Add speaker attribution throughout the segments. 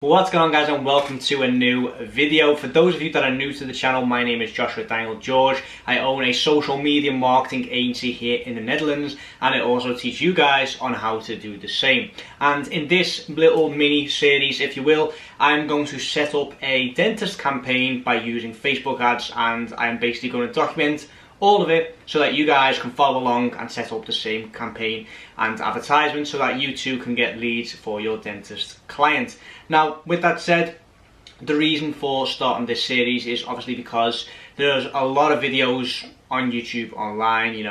Speaker 1: What's going on, guys, and welcome to a new video. For those of you that are new to the channel, my name is Joshua Daniel George. I own a social media marketing agency here in the Netherlands, and I also teach you guys on how to do the same. And in this little mini series, if you will, I'm going to set up a dentist campaign by using Facebook ads, and I'm basically going to document all of it so that you guys can follow along and set up the same campaign and advertisement so that you too can get leads for your dentist client. Now, with that said, the reason for starting this series is obviously because there's a lot of videos on YouTube online,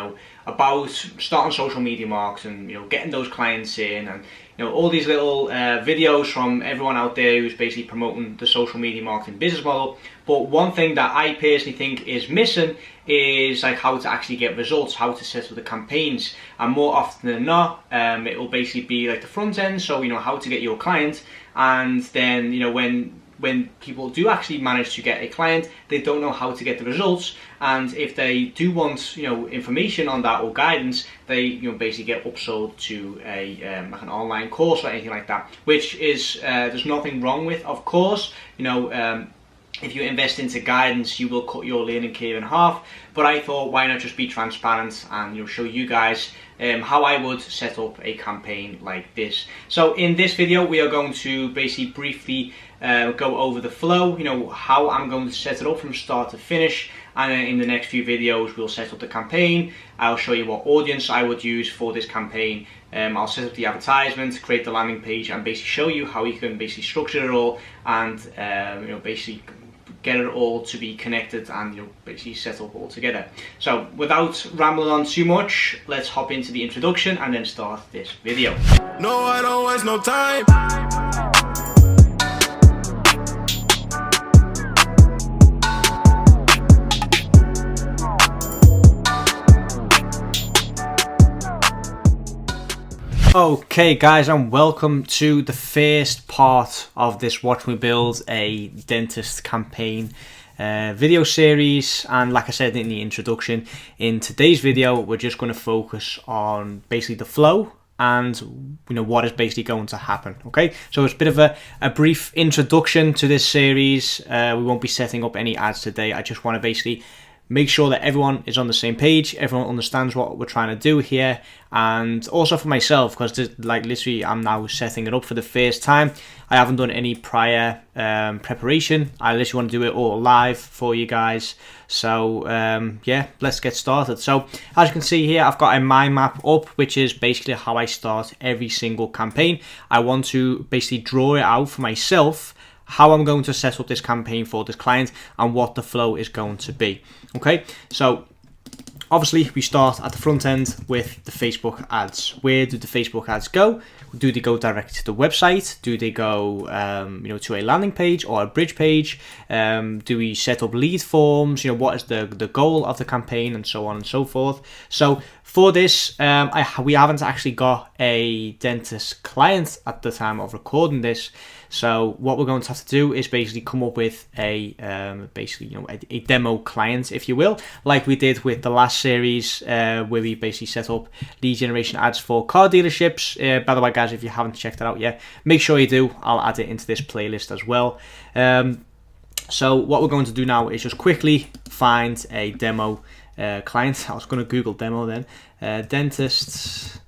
Speaker 1: about starting social media marketing, getting those clients in, and all these little videos from everyone out there who's basically promoting the social media marketing business model. But one thing that I personally think is missing is like how to actually get results, how to set up the campaigns, and more often than not, it will basically be like the front end. So how to get your client, and then when people do actually manage to get a client, they don't know how to get the results. And if they do want information on that or guidance, they basically get upsold to a like an online course or anything like that, which is there's nothing wrong with, of course. If you invest into guidance, you will cut your learning curve in half. But I thought, why not just be transparent and show you guys how I would set up a campaign like this. So in this video, we are going to basically briefly go over the flow, how I'm going to set it up from start to finish. And then in the next few videos, we'll set up the campaign. I'll show you what audience I would use for this campaign. I'll set up the advertisement, create the landing page, and basically show you how you can basically structure it all and basically get it all to be connected and basically set up all together. So without rambling on too much, let's hop into the introduction and then start this video.
Speaker 2: No, I don't waste no time.
Speaker 1: Okay, guys, and welcome to the first part of this Watch Me Build a Dentist Campaign video series. And like I said in the introduction, in today's video we're just going to focus on basically the flow and what is basically going to happen. Okay, so it's a bit of a brief introduction to this series. We won't be setting up any ads today. I just want to basically make sure that everyone is on the same page, everyone understands what we're trying to do here, and also for myself, because literally I'm now setting it up for the first time. I haven't done any prior preparation. I literally want to do it all live for you guys. So yeah, let's get started. So as you can see here, I've got a mind map up, which is basically how I start every single campaign. I want to basically draw it out for myself, how I'm going to set up this campaign for this client and what the flow is going to be. Okay, so obviously we start at the front end with the Facebook ads. Where do the Facebook ads go? Do they go directly to the website? Do they go to a landing page or a bridge page? Do we set up lead forms? What is the goal of the campaign, and so on and so forth. So for this, we haven't actually got a dentist client at the time of recording this. So what we're going to have to do is basically come up with a a demo client, if you will, like we did with the last series where we basically set up lead generation ads for car dealerships. By the way, guys, if you haven't checked that out yet, make sure you do. I'll add it into this playlist as well. So what we're going to do now is just quickly find a demo client. I was going to Google demo then. Dentists.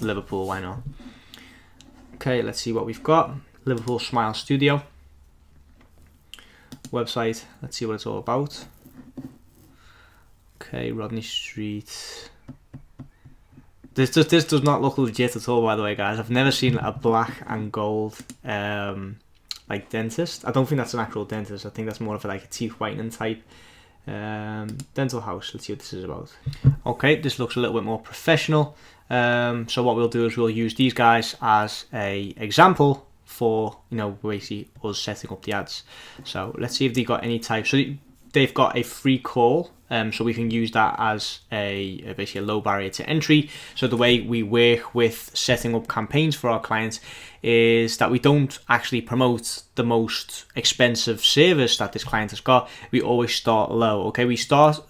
Speaker 1: Liverpool, why not? Okay, let's see what we've got. Liverpool Smile Studio website. Let's see what it's all about. Okay, Rodney Street. This does not look legit at all, by the way, guys. I've never seen a black and gold like dentist. I don't think that's an actual dentist. I think that's more of a teeth whitening type. Dental house. Let's see what this is about. Okay, this looks a little bit more professional. So what we'll do is we'll use these guys as a example for basically us setting up the ads. So let's see if they got any type. So they've got a free call so we can use that as basically a low barrier to entry. So the way we work with setting up campaigns for our clients is that we don't actually promote the most expensive service that this client has got. We always start low. Okay, we start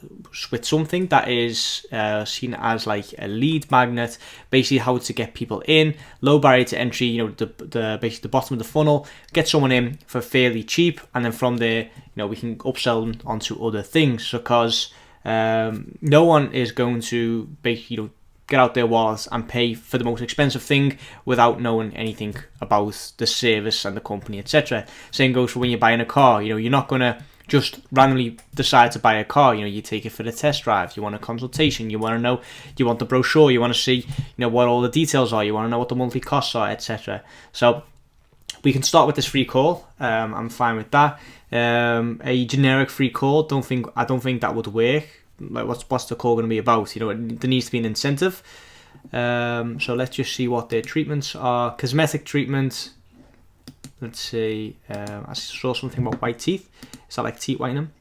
Speaker 1: with something that is seen as like a lead magnet, basically how to get people in, low barrier to entry. You know, the basically the bottom of the funnel, get someone in for fairly cheap, and then from there, you know, we can upsell them onto other things, because no one is going to basically, you know, get out their wallets and pay for the most expensive thing without knowing anything about the service and the company, etc. Same goes for when you're buying a car. You know, you're not gonna just randomly decide to buy a car. You know, you take it for the test drive, you want a consultation, you want to know, you want the brochure, you want to see, you know, what all the details are, you want to know what the monthly costs are, etc. So we can start with this free call. I'm fine with that. A generic free call, I don't think that would work. Like, what's the call going to be about? You know, there needs to be an incentive. So let's just see what their treatments are. Cosmetic treatment. Let's see. I saw something about white teeth. Is that like teeth whitening?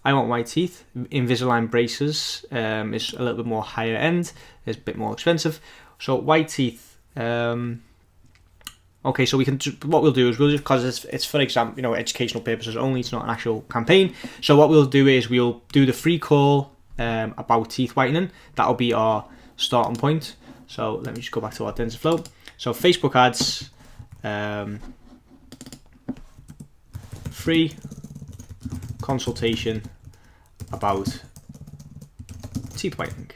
Speaker 1: I want white teeth. Invisalign braces is a little bit more higher end. It's a bit more expensive. So white teeth. Okay, so what we'll do is we'll just, because it's for example, you know, educational purposes only, it's not an actual campaign. So what we'll do is we'll do the free call about teeth whitening. That'll be our starting point. So let me just go back to our TensorFlow. So Facebook ads, free consultation about teeth whitening.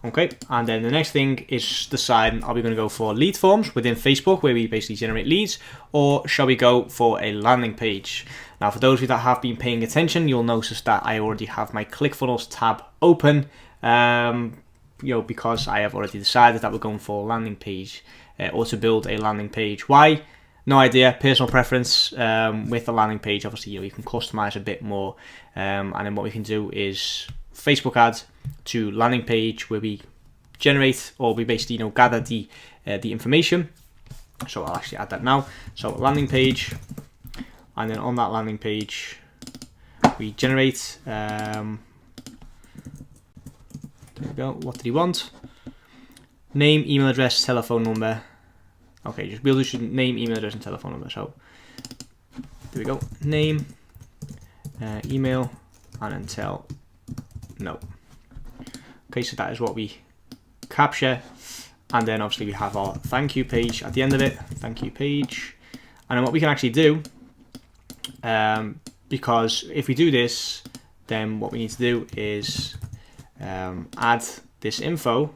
Speaker 1: Okay, and then the next thing is deciding, are we going to go for lead forms within Facebook where we basically generate leads, or shall we go for a landing page? Now, for those of you that have been paying attention, you'll notice that I already have my ClickFunnels tab open, you know, because I have already decided that we're going for a landing page, or to build a landing page. Why? No idea, personal preference. With the landing page, obviously, you know, you can customize a bit more, and then what we can do is Facebook ads to landing page where we generate, or we basically, you know, gather the information. So I'll actually add that now. So landing page, and then on that landing page we generate, there we go, what did he want? Name, email address, telephone number. Okay, we'll just name, email address and telephone number. So there we go, name, email, and then tell no. Okay, so that is what we capture, and then obviously we have our thank you page at the end of it, thank you page. And then what we can actually do, because if we do this, then what we need to do is add this info,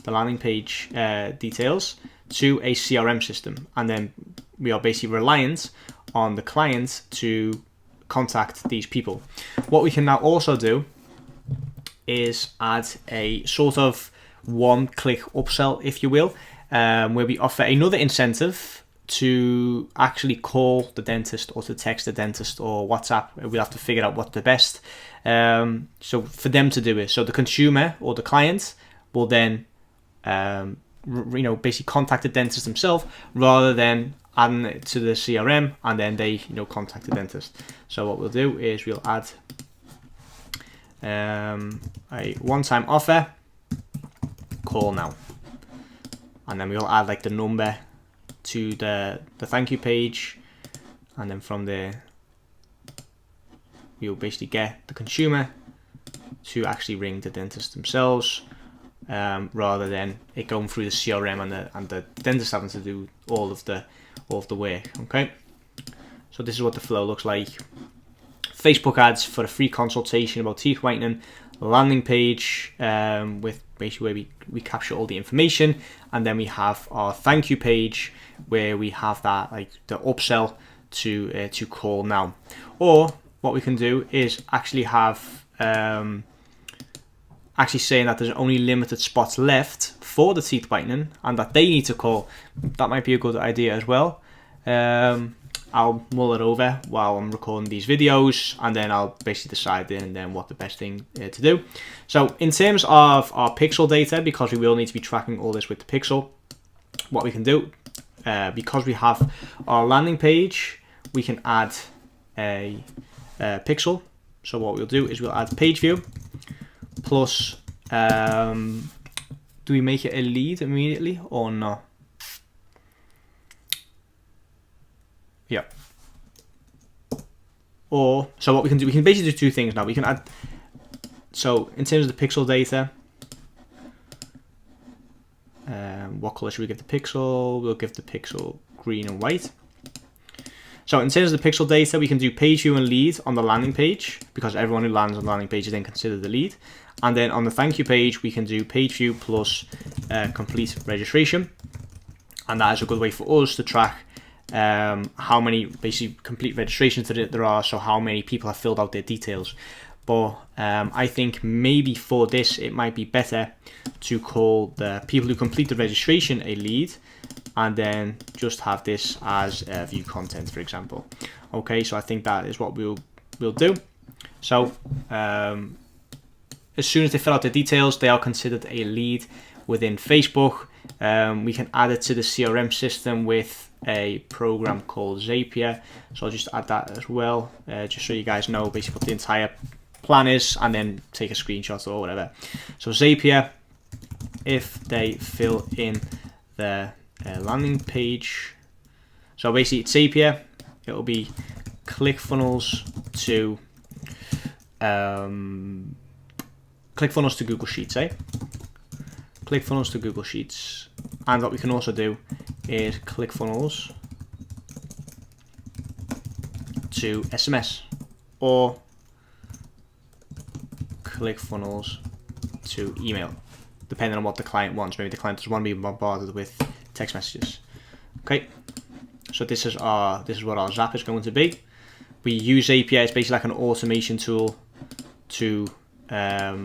Speaker 1: the landing page details, to a CRM system, and then we are basically reliant on the client to contact these people. What we can now also do is add a sort of one-click upsell, if you will, where we offer another incentive to actually call the dentist, or to text the dentist, or WhatsApp. We'll have to figure out what's the best. So for them to do it, so the consumer or the client will then, you know, basically contact the dentist themselves, rather than adding it to the CRM and then they, you know, contact the dentist. So what we'll do is we'll add a one-time offer, call now, and then we'll add like the number to the thank you page, and then from there we'll basically get the consumer to actually ring the dentist themselves, rather than it going through the CRM and the dentist having to do all of the work. Okay, so this is what the flow looks like. Facebook ads for a free consultation about teeth whitening, landing page with basically where we capture all the information, and then we have our thank you page where we have that, like the upsell to call now. Or what we can do is actually have actually saying that there's only limited spots left for the teeth whitening and that they need to call. That might be a good idea as well. I'll mull it over while I'm recording these videos, and then I'll basically decide then and then what the best thing to do. So in terms of our pixel data, because we will need to be tracking all this with the pixel, what we can do, because we have our landing page, we can add a pixel So what we'll do is we'll add page view plus, do we make it a lead immediately or not? Yeah. Or, so what we can do, we can basically do two things now. We can add, so in terms of the pixel data, what color should we give the pixel? We'll give the pixel green and white. So in terms of the pixel data, we can do page view and lead on the landing page, because everyone who lands on the landing page is then considered the lead. And then on the thank you page, we can do page view plus complete registration. And that is a good way for us to track how many basically complete registrations there are, so how many people have filled out their details. But I think maybe for this, it might be better to call the people who complete the registration a lead, and then just have this as view content, for example. Okay, so I think that is what we'll do. So as soon as they fill out the details, they are considered a lead within Facebook. We can add it to the CRM system with a program called Zapier. So I'll just add that as well, just so you guys know basically what the entire plan is, and then take a screenshot or whatever. So Zapier, if they fill in the landing page, so basically it's Zapier, it'll be ClickFunnels to Google Sheets, ClickFunnels to Google Sheets. And what we can also do is ClickFunnels to SMS, or ClickFunnels to email, depending on what the client wants. Maybe the client doesn't want to be bombarded with text messages. Okay, so this is what our Zap is going to be. We use API. It's basically like an automation tool to there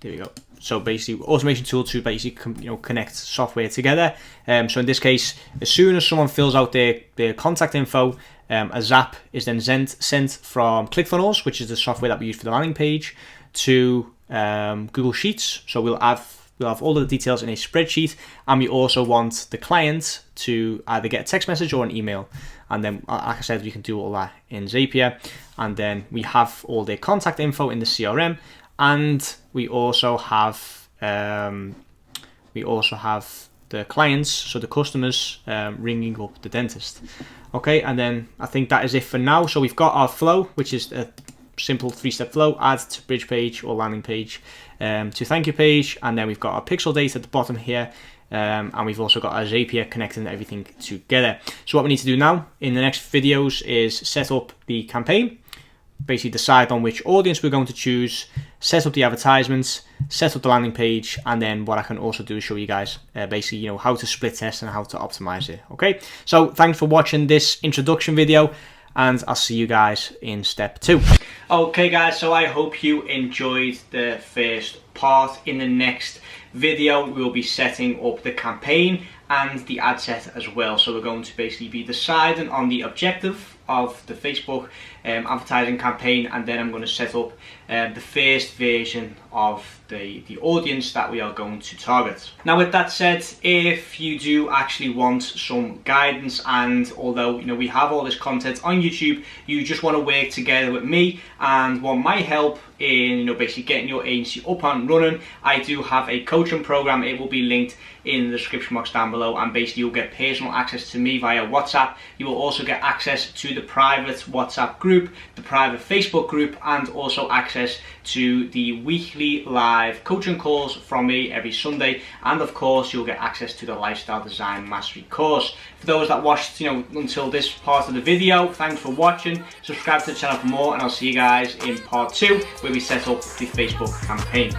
Speaker 1: we go. So basically, automation tool to basically connect software together. So in this case, as soon as someone fills out their contact info, a Zap is then sent from ClickFunnels, which is the software that we use for the landing page, to Google Sheets. So we'll have all of the details in a spreadsheet, and we also want the client to either get a text message or an email. And then, like I said, we can do all that in Zapier, and then we have all their contact info in the CRM, and we also have the clients, so the customers, ringing up the dentist. Okay, and then I think that is it for now. So we've got our flow, which is a simple 3-step flow: add to bridge page or landing page, to thank you page, and then we've got our pixel data at the bottom here, and we've also got our Zapier connecting everything together. So what we need to do now in the next videos is set up the campaign, basically decide on which audience we're going to choose, set up the advertisements, set up the landing page, and then what I can also do is show you guys basically how to split test and how to optimize it. Okay, so thanks for watching this introduction video, and I'll see you guys in step 2. Okay guys, so I hope you enjoyed the first part. In the next video we'll be setting up the campaign and the ad set as well. So we're going to basically be deciding on the objective of the Facebook advertising campaign, and then I'm going to set up the first version of the audience that we are going to target. Now with that said, if you do actually want some guidance, and although we have all this content on YouTube, you just want to work together with me and want my help in basically getting your agency up and running, I do have a coaching program. It will be linked in the description box down below, and basically you'll get personal access to me via WhatsApp. You will also get access to the private WhatsApp group, the private Facebook group, and also access to the weekly live coaching calls from me every Sunday, and of course you'll get access to the Lifestyle Design Mastery course. For those that watched until this part of the video, thanks for watching. Subscribe to the channel for more, and I'll see you guys in part 2 where we set up the Facebook campaign.